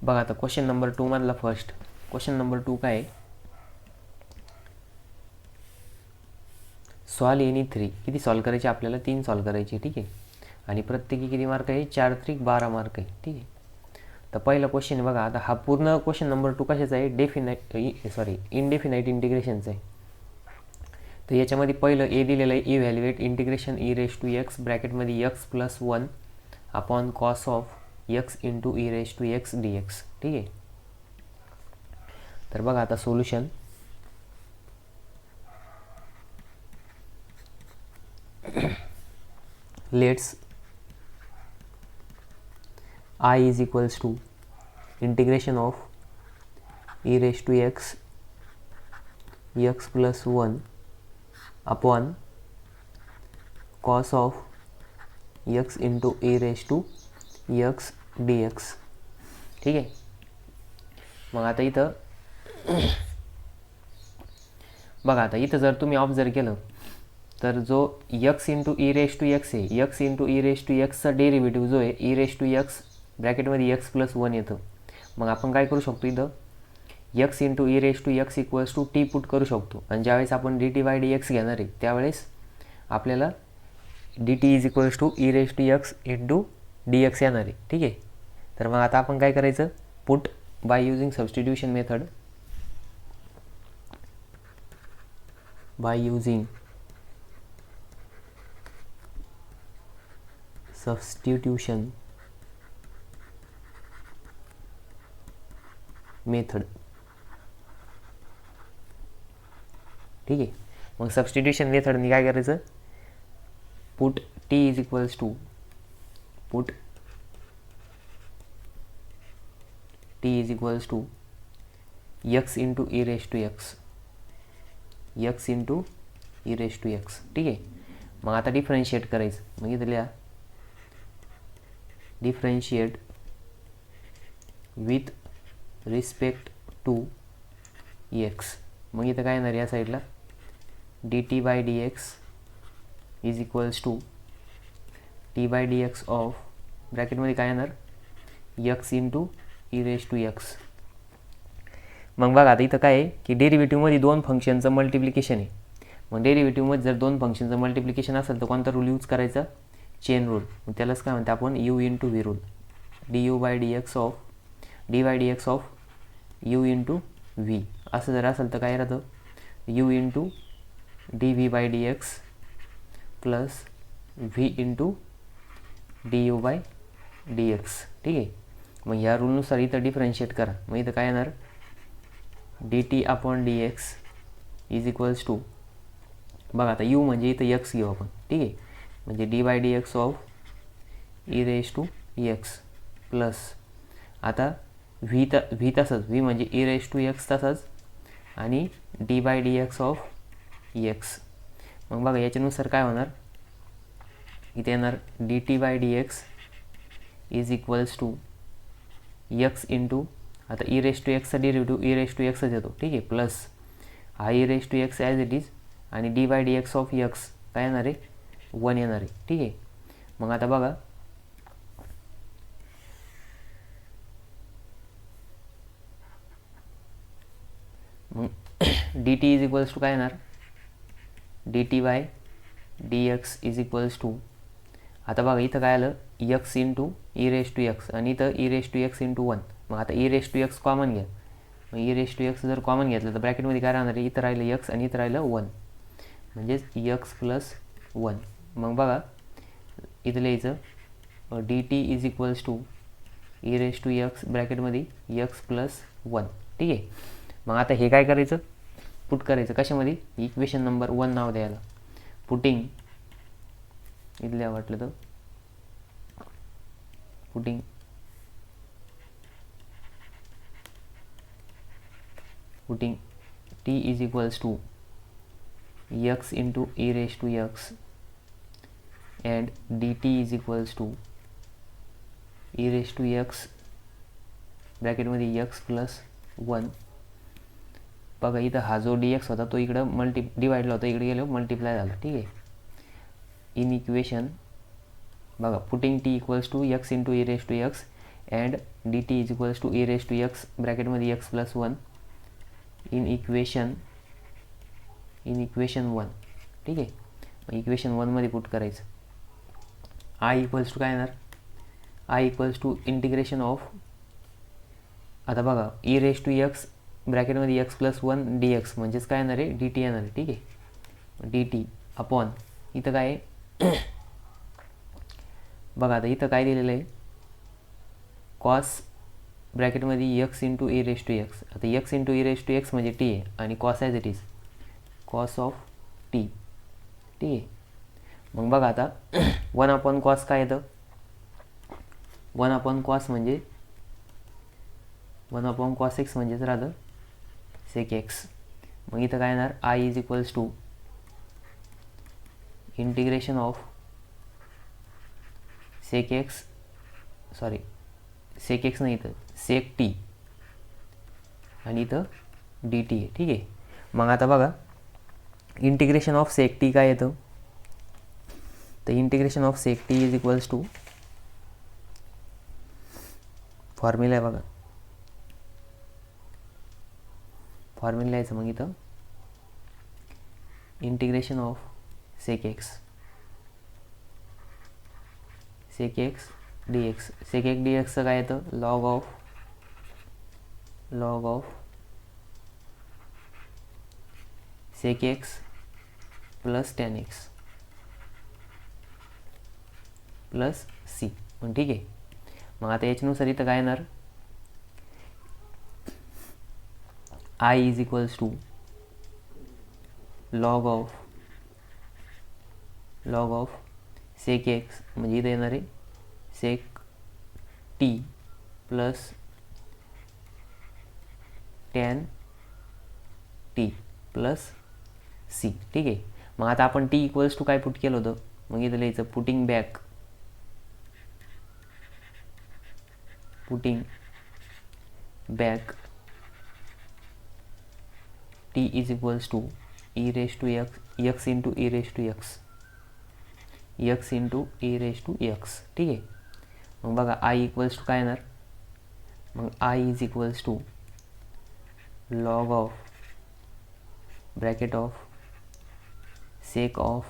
बघा आता question number 2 मधला फर्स्ट क्वेश्चन नंबर 2 काय आहे, सॉल्व एनी 3. किती सॉल्व करायचे आपल्याला? 3 सॉल्व करायचे. ठीक आहे. आणि प्रत्येकी किती मार्क आहे? 4 त्रिक 12 मार्क आहे. ठीक आहे. तर पहिला क्वेश्चन आहे बघा. आता हा पूर्ण क्वेश्चन नंबर 2 कशाचा आहे? इनडेफिनाइट इंटिग्रेशनचा आहे. तर याच्यामध्ये पहिलं ए दिलेलं आहे, evaluate integration e raise to x ब्रॅकेटमध्ये x plus 1 upon cos of x into E raise to x d x. ठीक आहे. तर बघा आता solution. Let's I is equals to integration of e raised to x plus 1 upon cos of x into e raised to x dx. ठीक आहे. मग आता इथं बघा, आता इथं जर तुम्ही ऑब्झर्व केलं तर जो x into E raise to x आहे, x into E raise to एक्सचा डेरिव्हेटिव्ह जो आहे ई रेज टू एक्स ब्रॅकेटमध्ये एक्स प्लस 1 येतं. मग आपण काय करू शकतो, इथं x into E raise to x equals to t put करू शकतो. आणि ज्यावेळेस आपण d T by D x घेणार आहे त्यावेळेस आपल्याला d T is equals to e raise to x into d x येणार आहे. ठीक आहे. तर मग आता आपण काय करायचं, put by using substitution method. By using substitution method. ठीक आहे. मग सबस्टिट्यूशन मेथडने काय करायचं, put T is equals to x into E raise to X, X into E raise to X. ठीक आहे. मग आता डिफरन्शिएट करायचं. मग इथं लिहा differentiate with respect to X. मग इथं काय येणार या साईडला D T by D X is equals to T by D X of ब्रॅकेटमध्ये काय येणार X into E raise to X. मग बघा आता इथं काय आहे की डेरिव्हेटिव्हमध्ये दोन फंक्शनचं मल्टिप्लिकेशन आहे. मग डेरिव्हेटिव्हमध्ये जर दोन फंक्शनचं मल्टिप्लिकेशन असेल तर कोणता रूल यूज करायचा? Chain rule. मग त्यालाच काय म्हणते आपण U into V rule. D U by D X of D by D X of U into V असं जर असेल तर काय राहतं U into D V by D X plus V into D U by D x. ठीक आहे. मग ह्या रूलनुसार इथं डिफरन्शिएट करा. मग इथं काय येणार D T upon D X is equals to बघा आता यू म्हणजे इथं एक्स घेऊ आपण. ठीक आहे. म्हणजे D by D X of E raise to X plus आता व्ही तसंच व्ही म्हणजे ई रेज टू एक्स तसंच आणि D by D X of X. मग बघा याच्यानुसार काय होणार, इथे येणार D T by D X is equals to x into आता ई रेज टू एक्सचा डेरिव्हेटिव्ह ई रेज टू एक्सच येतो. ठीक आहे. प्लस हा E raise to X as it is आणि D by D X of X काय येणार आहे 1 येणार आहे. ठीक आहे. मग आता बघा मग D T is equals to काय येणार D T by D X is equals to आता बघा इथं काय आलं X into E raise to X आणि इथं E raise to x into 1. मग आता E raise to X common घ्या. मग ई रेज टू एक्स जर कॉमन घेतलं तर ब्रॅकेटमध्ये काय राहणार आहे, इथं राहिलं एक्स आणि इथं राहिलं 1 म्हणजेच एक्स प्लस 1. मग बघा इथं लिहायचं d T is equals to e raise to x ब्रॅकेटमध्ये एक्स प्लस 1. ठीक आहे. मग आता हे काय करायचं, पुट करायचं कशामध्ये, इक्वेशन नंबर 1 नाव द्यायला. पुटिंग इथल्या वाटलं तर putting T is equals to x into E raise to X and dt is equals to e raised to x ब्रॅकेटमध्ये x प्लस 1. बघा इथं हा जो dx होता तो इकडं डिवाइडला होता, इकडे गेलो मल्टिप्लाय झाला. ठीक आहे. इन इक्वेशन बघा putting t equals to x into E raise to x and d T is equals to E raise to x ब्रॅकेटमध्ये x plus one in equation 1. ठीक आहे, मग इक्वेशन 1मध्ये पुट करायचं. आय इक्वल्स टू काय येणार, I equals to integration of, आता बघा ई रेस टू एक्स ब्रॅकेटमध्ये x plus one d x म्हणजेच काय येणार आहे, डी टी येणार आहे. ठीक आहे, डी टी अपॉन इथं काय आहे बघा, आता इथं काय दिलेलं आहे, कॉस ब्रॅकेटमध्ये x into E raise to x. आता x into E raise to x म्हणजे टी आहे आणि cos as it is cos of t. ठीक आहे, मग बघा आता 1 अपॉन कॉस काय येतं, 1 अपॉन कॉस म्हणजे 1 अपॉन कॉस एक्स म्हणजेच राहतं सेक एक्स. मग इथं काय येणार, I is equals to integration of sec X, sorry sec X नाही, इथं सेक टी आणि इथं डी टी आहे. ठीक आहे, मग आता बघा इंटिग्रेशन ऑफ सेक टी काय येतं, तर integration of sec t is equals to formula आहे बघा, फॉर्म्युला लिहायचं. मग इथं integration of sec x d x, sec x d एक्सचं काय येतं, log of sec x plus tan x plus c. पण ठीक आहे, मग आता याच्यानुसार इथं काय येणार, I is equals to log of sec x म्हणजे इथं येणार आहे sec t plus tan t plus C. ठीक आहे, मग आता आपण टी इक्वल्स टू काय पुट केलं होतं, मग इथं लिहायचं putting back T is equals to E raise to x into E raise to x into E raise to X. ठीक आहे, मग बघा आय इक्वल्स टू काय येणार, मग I is equals to log of bracket of sec of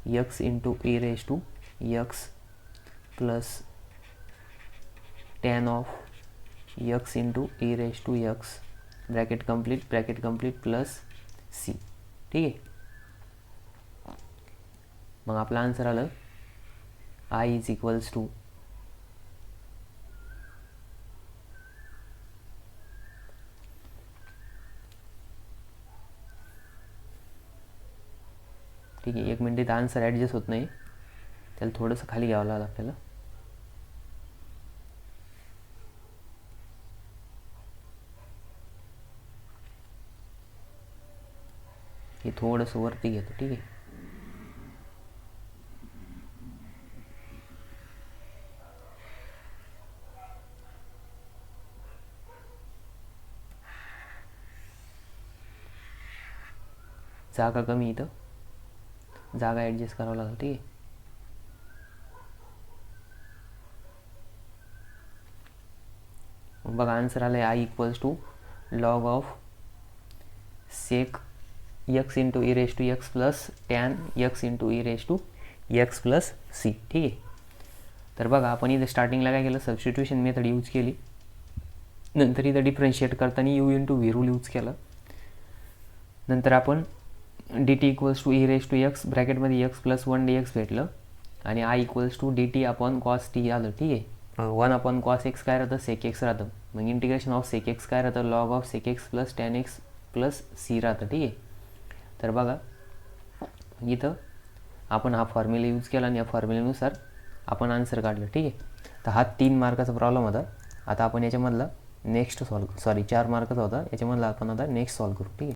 x into E raise to X plus tan of x into E raise to X bracket complete plus C. ठीक आहे, मग आपला answer आलं I is equals to ठीक आहे, 1 minute answer adjust होत नाही, त्याला थोडंसं खाली घ्यावं लागलं आपल्याला. हे थोडंसं वरती घेतो. ठीक आहे, जागा कमी, इथं जागा ॲडजस्ट करावं लागेल. ठीक आहे, बघा आन्सर आलं आहे I equals to log of sec X into E raise to X plus tan X into E raise to X plus C. ठीक आहे, तर बघा आपण इथं स्टार्टिंगला काय केलं, सबस्टिट्यूशन मेथड यूज केली, नंतर इथं डिफरन्शिएट करताना u into V rule use केला, नंतर आपण d t equals to E raise to x ब्रॅकेटमध्ये x plus one d x भेटलं आणि i equals to d T upon cos t आलं. ठीक आहे, 1 अपॉन कॉस एक्स काय राहतं, सेक एक्स राहतं, मग इंटिग्रेशन ऑफ सेक एक्स काय राहतं, log of sec x plus tan x plus C राहतं. ठीक आहे, तर बघा इथं आपण हा फॉर्म्युला यूज केला आणि या फॉर्म्युल्यानुसार आपण आन्सर काढलं. ठीक आहे, तर हा 3 मार्काचा प्रॉब्लेम होता. आता आपण याच्यामधला नेक्स्ट 4 मार्काचा होता, याच्यामधला आपण आता नेक्स्ट सॉल्व करू. ठीक आहे.